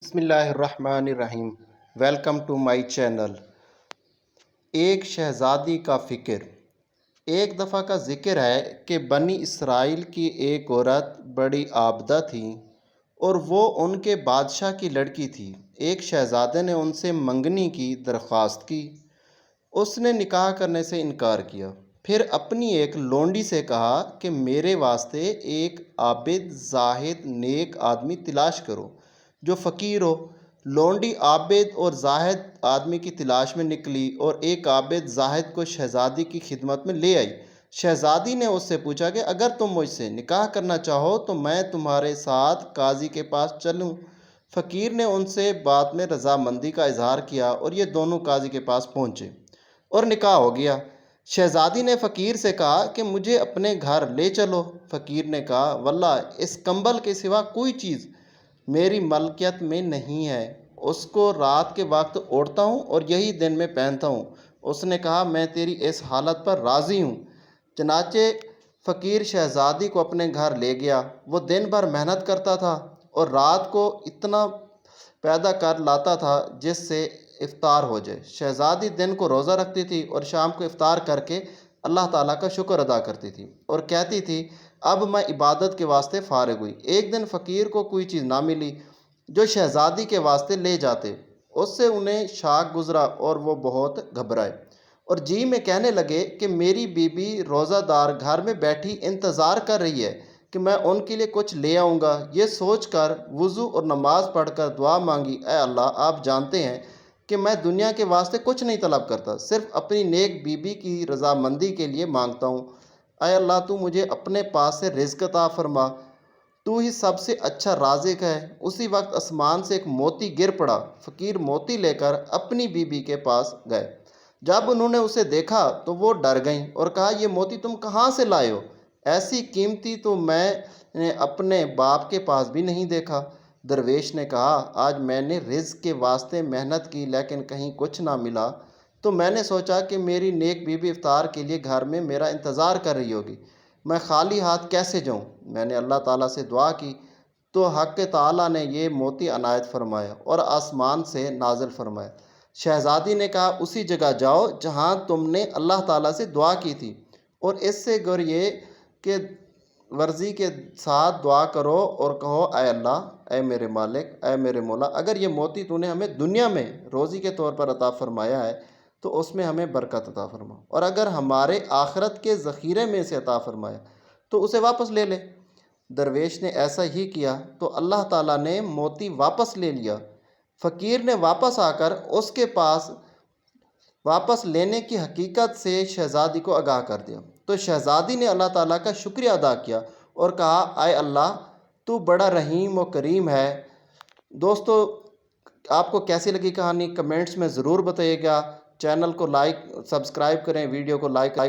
بسم اللہ الرحمن الرحیم۔ Welcome to my channel. ایک شہزادی کا فکر۔ ایک دفعہ کا ذکر ہے کہ بنی اسرائیل کی ایک عورت بڑی عابدہ تھی اور وہ ان کے بادشاہ کی لڑکی تھی۔ ایک شہزادے نے ان سے منگنی کی درخواست کی۔ اس نے نکاح کرنے سے انکار کیا، پھر اپنی ایک لونڈی سے کہا کہ میرے واسطے ایک عابد، زاہد، نیک آدمی تلاش کرو جو فقیر ہو۔ لونڈی عابد اور زاہد آدمی کی تلاش میں نکلی اور ایک عابد زاہد کو شہزادی کی خدمت میں لے آئی۔ شہزادی نے اس سے پوچھا کہ اگر تم مجھ سے نکاح کرنا چاہو تو میں تمہارے ساتھ قاضی کے پاس چلوں۔ فقیر نے ان سے بات میں رضامندی کا اظہار کیا اور یہ دونوں قاضی کے پاس پہنچے اور نکاح ہو گیا۔ شہزادی نے فقیر سے کہا کہ مجھے اپنے گھر لے چلو۔ فقیر نے کہا واللہ اس کمبل کے سوا کوئی چیز میری ملکیت میں نہیں ہے، اس کو رات کے وقت اوڑھتا ہوں اور یہی دن میں پہنتا ہوں۔ اس نے کہا میں تیری اس حالت پر راضی ہوں۔ چنانچہ فقیر شہزادی کو اپنے گھر لے گیا۔ وہ دن بھر محنت کرتا تھا اور رات کو اتنا پیدا کر لاتا تھا جس سے افطار ہو جائے۔ شہزادی دن کو روزہ رکھتی تھی اور شام کو افطار کر کے اللہ تعالیٰ کا شکر ادا کرتی تھی اور کہتی تھی اب میں عبادت کے واسطے فارغ ہوئی۔ ایک دن فقیر کو کوئی چیز نہ ملی جو شہزادی کے واسطے لے جاتے۔ اس سے انہیں شاک گزرا اور وہ بہت گھبرائے اور جی میں کہنے لگے کہ میری بیوی روزہ دار گھر میں بیٹھی انتظار کر رہی ہے کہ میں ان کے لیے کچھ لے آؤں گا۔ یہ سوچ کر وضو اور نماز پڑھ کر دعا مانگی، اے اللہ آپ جانتے ہیں کہ میں دنیا کے واسطے کچھ نہیں طلب کرتا، صرف اپنی نیک بیوی کی رضامندی کے لیے مانگتا ہوں۔ اے اللہ تو مجھے اپنے پاس سے رزق عطا فرما، تو ہی سب سے اچھا رازق ہے۔ اسی وقت آسمان سے ایک موتی گر پڑا۔ فقیر موتی لے کر اپنی بیوی کے پاس گئے۔ جب انہوں نے اسے دیکھا تو وہ ڈر گئیں اور کہا یہ موتی تم کہاں سے لائے ہو؟ ایسی قیمتی تو میں نے اپنے باپ کے پاس بھی نہیں دیکھا۔ درویش نے کہا آج میں نے رزق کے واسطے محنت کی لیکن کہیں کچھ نہ ملا، تو میں نے سوچا کہ میری نیک بیوی افطار کے لیے گھر میں میرا انتظار کر رہی ہوگی، میں خالی ہاتھ کیسے جاؤں؟ میں نے اللہ تعالیٰ سے دعا کی تو حق تعالیٰ نے یہ موتی عنایت فرمایا اور آسمان سے نازل فرمایا۔ شہزادی نے کہا اسی جگہ جاؤ جہاں تم نے اللہ تعالیٰ سے دعا کی تھی اور اس سے گر یہ کہ ورزی کے ساتھ دعا کرو اور کہو اے اللہ، اے میرے مالک، اے میرے مولا، اگر یہ موتی تو نے ہمیں دنیا میں روزی کے طور پر عطا فرمایا ہے تو اس میں ہمیں برکت عطا فرما، اور اگر ہمارے آخرت کے ذخیرے میں سے عطا فرمایا تو اسے واپس لے لے۔ درویش نے ایسا ہی کیا تو اللہ تعالیٰ نے موتی واپس لے لیا۔ فقیر نے واپس آ کر اس کے پاس واپس لینے کی حقیقت سے شہزادی کو آگاہ کر دیا، تو شہزادی نے اللہ تعالیٰ کا شکریہ ادا کیا اور کہا اے اللہ تو بڑا رحیم و کریم ہے۔ دوستو آپ کو کیسی لگی کہانی کمنٹس میں ضرور بتائیے گا۔ چینل کو لائک سبسکرائب کریں، ویڈیو کو لائک